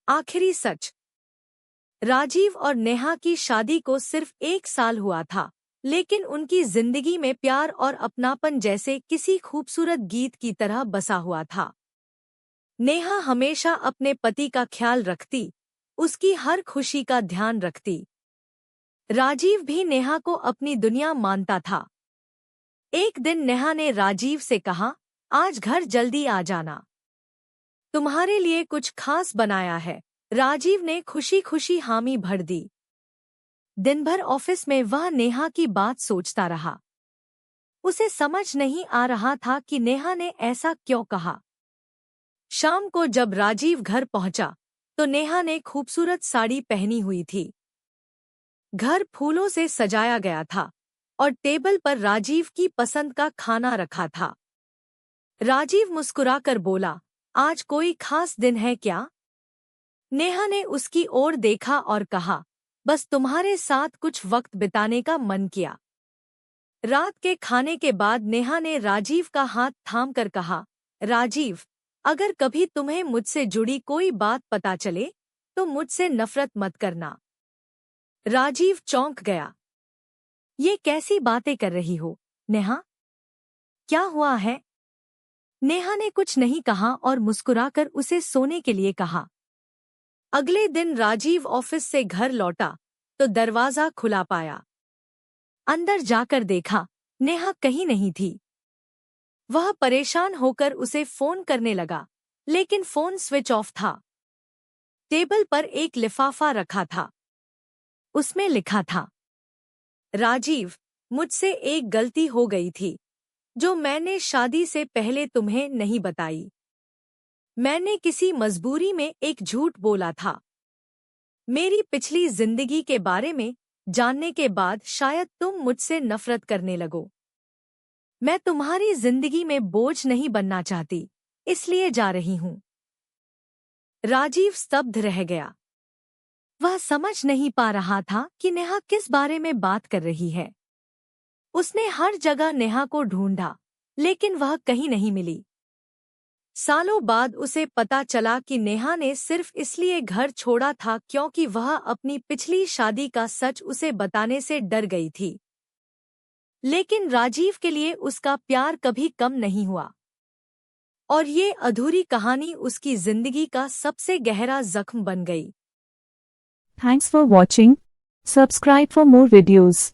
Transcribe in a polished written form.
आखिरी सच। राजीव और नेहा की शादी को सिर्फ 1 साल हुआ था, लेकिन उनकी जिंदगी में प्यार और अपनापन जैसे किसी खूबसूरत गीत की तरह बसा हुआ था। नेहा हमेशा अपने पति का ख्याल रखती, उसकी हर खुशी का ध्यान रखती। राजीव भी नेहा को अपनी दुनिया मानता था। एक दिन नेहा ने राजीव से कहा, आज घर जल्दी आ जाना, तुम्हारे लिए कुछ खास बनाया है। राजीव ने खुशी खुशी हामी भर दी। दिन भर ऑफिस में वह नेहा की बात सोचता रहा। उसे समझ नहीं आ रहा था कि नेहा ने ऐसा क्यों कहा। शाम को जब राजीव घर पहुंचा, तो नेहा ने खूबसूरत साड़ी पहनी हुई थी। घर फूलों से सजाया गया था और टेबल पर राजीव की पसंद का खाना रखा था। राजीव मुस्कुराकर बोला, आज कोई खास दिन है क्या? नेहा ने उसकी ओर देखा और कहा, बस तुम्हारे साथ कुछ वक्त बिताने का मन किया। रात के खाने के बाद नेहा ने राजीव का हाथ थामकर कहा, राजीव, अगर कभी तुम्हें मुझसे जुड़ी कोई बात पता चले तो मुझसे नफरत मत करना। राजीव चौंक गया। ये कैसी बातें कर रही हो, नेहा? क्या हुआ है? नेहा ने कुछ नहीं कहा और मुस्कुराकर उसे सोने के लिए कहा। अगले दिन राजीव ऑफिस से घर लौटा तो दरवाजा खुला पाया। अंदर जाकर देखा, नेहा कहीं नहीं थी। वह परेशान होकर उसे फोन करने लगा, लेकिन फोन स्विच ऑफ था। टेबल पर एक लिफाफा रखा था। उसमें लिखा था, राजीव, मुझसे एक गलती हो गई थी, जो मैंने शादी से पहले तुम्हें नहीं बताई। मैंने किसी मजबूरी में एक झूठ बोला था। मेरी पिछली जिंदगी के बारे में जानने के बाद शायद तुम मुझसे नफरत करने लगो। मैं तुम्हारी जिंदगी में बोझ नहीं बनना चाहती, इसलिए जा रही हूं। राजीव स्तब्ध रह गया। वह समझ नहीं पा रहा था कि नेहा किस बारे में बात कर रही है। उसने हर जगह नेहा को ढूंढा, लेकिन वह कहीं नहीं मिली। सालों बाद उसे पता चला कि नेहा ने सिर्फ इसलिए घर छोड़ा था क्योंकि वह अपनी पिछली शादी का सच उसे बताने से डर गई थी। लेकिन राजीव के लिए उसका प्यार कभी कम नहीं हुआ, और ये अधूरी कहानी उसकी जिंदगी का सबसे गहरा जख्म बन गई। Thanks for watching. Subscribe for more videos.